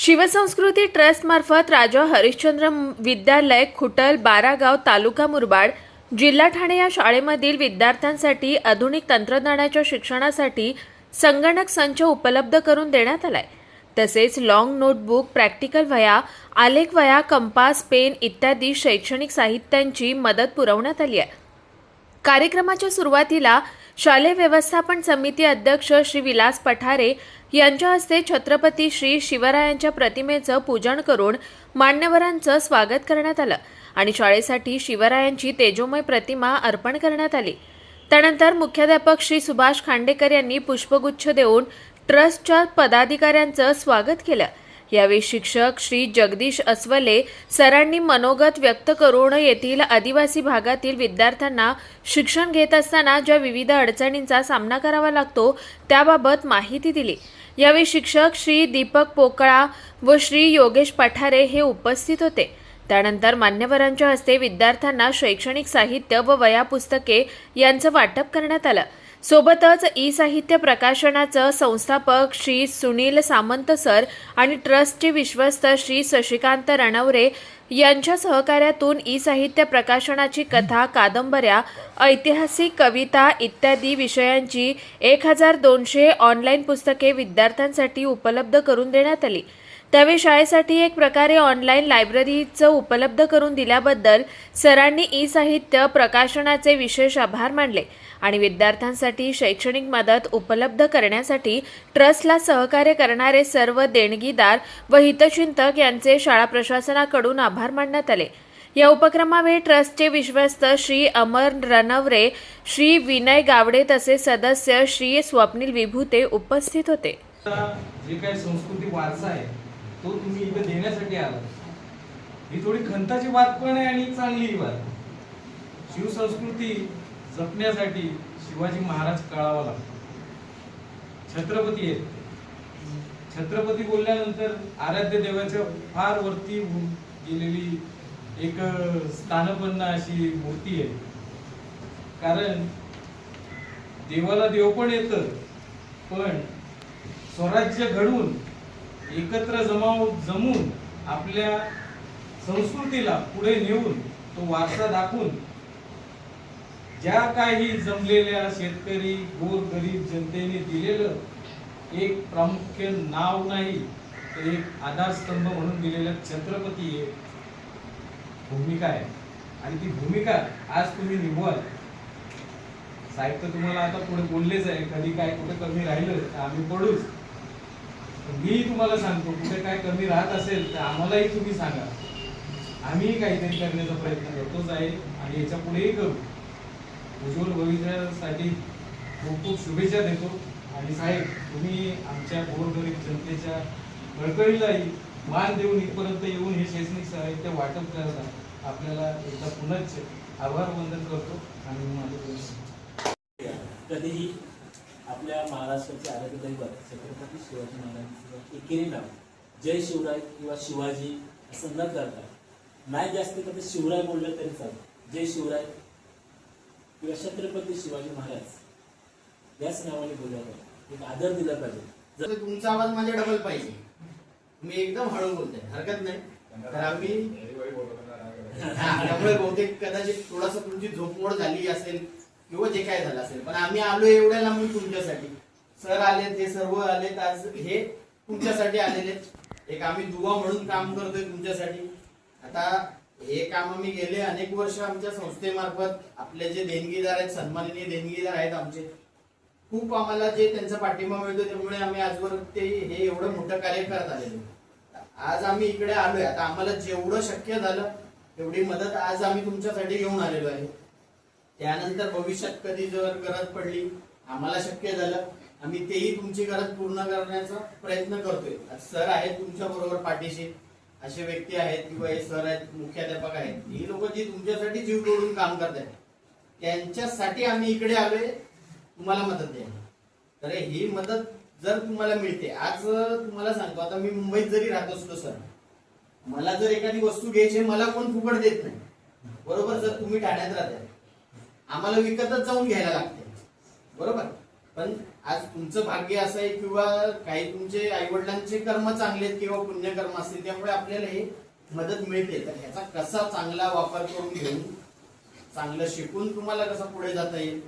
शिवसंस्कृती trust मार्फत राजा हरिश्चंद्र विद्यालय खुटल बारागाव तालुका मुरबाड जिल्हा ठाणे या शाळेमधील विद्यार्थ्यांसाठी आधुनिक तंत्रज्ञानाच्या शिक्षणासाठी संगणक संच उपलब्ध करून देण्यात आलाय। तसेच लॉंग नोटबुक, प्रॅक्टिकल वह्या, आलेख वह्या, कंपास, पेन इत्यादी शैक्षणिक साहित्यांची मदत पुरवण्यात आली आहे। कार्यक्रमाच्या सुरुवातीला शालेय व्यवस्थापन समिती अध्यक्ष श्री विलास पठारे यांच्या हस्ते छत्रपती श्री शिवरायांच्या प्रतिमेचं पूजन करून मान्यवरांचं स्वागत करण्यात आलं आणि शाळेसाठी शिवरायांची तेजोमय प्रतिमा अर्पण करण्यात आली। त्यानंतर मुख्याध्यापक श्री सुभाष खांडेकर यांनी पुष्पगुच्छ देऊन ट्रस्टच्या पदाधिकाऱ्यांचं स्वागत केलं। यावेळी शिक्षक श्री जगदीश अस्वले सरांनी मनोगत व्यक्त करून येथील आदिवासी भागातील विद्यार्थ्यांना शिक्षण घेत असताना ज्या विविध अडचणींचा सामना करावा लागतो त्याबाबत माहिती दिली। यावेळी शिक्षक श्री दीपक पोकळा व श्री योगेश पठारे हे उपस्थित होते। त्यानंतर मान्यवरांच्या हस्ते विद्यार्थ्यांना शैक्षणिक साहित्य व वह्या पुस्तके यांचं वाटप करण्यात आलं। सोबतच ई साहित्य प्रकाशनाचं संस्थापक श्री सुनील सामंत सर आणि ट्रस्टचे विश्वस्त श्री शशिकांत रणवरे यांच्या सहकार्यातून ई साहित्य प्रकाशनाची कथा, कादंबऱ्या, ऐतिहासिक कविता इत्यादी विषयांची 1200 ऑनलाईन पुस्तके विद्यार्थ्यांसाठी उपलब्ध करून देण्यात आली। त्यावेळी शाळेसाठी एक प्रकारे ऑनलाईन लायब्ररीचं उपलब्ध करून दिल्याबद्दल सरांनी ई साहित्य प्रकाशनाचे विशेष आभार मानले आणि विद्यार्थ्यांसाठी शैक्षणिक मदत उपलब्ध करण्यासाठी ट्रस्टला सहकार्य करणारे सर्व देणगीदार व हितचिंतक यांचे शाळा प्रशासनाकडून आभार मानण्यात आले। या उपक्रमावेळी ट्रस्टचे विश्वस्त श्री अमर रणवरे, श्री विनय गावडे तसेच सदस्य श्री स्वप्नील विभूते उपस्थित होते। जे काही संस्कृती वारसा आहे तो तुम्ही इथे देण्यासाठी आला। ही थोडी खंताची बात पण आहे आणि चांगली बात। शिवसंस्कृती जपण्यासाठी शिवाजी महाराज कळावा लागतो। छत्रपती आहेत, छत्रपती बोलल्यानंतर आराध्य देवाच्या फार वरती गेलेली एक स्थानपन्न अशी मूर्ती आहे। कारण देवाला देव पण येतं, पण स्वराज्य घडवून एकत्र जमून आपल्या संस्कृतीला पुढे नेऊन तो वारसा दाखवून ज्या काही जमलेल्या शेतकरी गोरगरीब जनतेने दिलेलं एक प्रामुख्य नाव नाही तर एक आधारस्तंभ म्हणून दिलेलं छत्रपती हे भूमिका आहे आणि ती भूमिका आज तुम्ही निभवाल। साहित्य तुम्हाला आता पुढे बोललेच आहे, कधी काय कुठे कमी राहिलं तर आम्ही पडूच। मी तुम्हाला सांगतो कुठे काय कमी राहत असेल तर आम्हालाही तुम्ही सांगा, आम्ही काहीतरी करण्याचा प्रयत्न करतोच आहे आणि याच्या पुढेही करू। उज्ज्वल भविष्यासाठी खूप खूप शुभेच्छा देतो आणि साहेब तुम्ही आमच्या गोरगरीब जनतेच्या कळकळीलाही मान देऊन इथपर्यंत येऊन हे शैक्षणिक साहित्य वाटप करायला आपल्याला एकदा पुनश्च आभार वंदन करतो आणि माझे कधीही आपल्या महाराष्ट्राचे आराध्य दैवत छत्रपती शिवाजी महाराजांचं एकेरी नाव जय शिवराय किंवा शिवाजी असं न करता नाही जास्त कधी शिवराय बोललं तरी चालतं। जय शिवराय किंवा छत्रपती शिवाजी महाराज याच नावाने बोलावं, एक आदर दिला पाहिजे। जर तुमचा आवाज माझ्या डबल पाहिजे, मी एकदम हळू बोलते, हरकत नाही। तर आम्ही त्यामुळे बहुतेक कदाचित थोडासा तुमची झोपमोड झाली असेल किंवा जे काय झालं असेल, पण आम्ही आलो एवढ्या लांबून तुमच्यासाठी। सर आलेत, हे सर्व आलेत, आज हे तुमच्यासाठी आलेले। एक आम्ही दुवा म्हणून काम करतोय तुमच्यासाठी। आता हे काम आम्ही गेले अनेक वर्ष आमच्या संस्थेमार्फत आपले जे देणगीदार आहेत, सन्माननीय देणगीदार आहेत आमचे, खूप आम्हाला जे त्यांचा पाठिंबा मिळतो त्यामुळे आम्ही आजवर ते हे एवढं मोठं कार्य करत आलेलो। आज आम्ही इकडे आलोय, आता आम्हाला जेवढं शक्य झालं तेवढी मदत आज आम्ही तुमच्यासाठी घेऊन आलेलो आहे। त्यानंतर भविष्यात कधी जर गरज पडली, आम्हाला शक्य झालं, आम्ही तेही तुमची गरज पूर्ण करण्याचा प्रयत्न करतोय। सर आहेत तुमच्या बरोबर पाठीशी, असे व्यक्ती आहेत किंवा हे सर आहेत, मुख्याध्यापक आहेत, ही लोक जी तुमच्यासाठी जीव तोडून काम करतात त्यांच्यासाठी आम्ही इकडे आलोय तुम्हाला मदत द्यायला। तर ही मदत जर तुम्हाला मिळते, आज तुम्हाला सांगतो, आता मी मुंबईत जरी राहत असलो सर, मला जर एखादी वस्तू घ्यायची मला कोण फुकट देत नाही, बरोबर। जर तुम्ही ठाण्यात राहता आम्हाला विकतच जाऊन घ्यायला लागते, बरोबर। पण आज तुमचं भाग्य असं आहे किंवा काही तुमचे आई वडिलांचे कर्म चांगले आहेत किंवा पुण्यकर्म असतील, त्यामुळे आपल्याला हे मदत मिळते. तर ह्याचा कसा चांगला वापर करून घेऊन चांगलं शिकून तुम्हाला कसं पुढे जाता येईल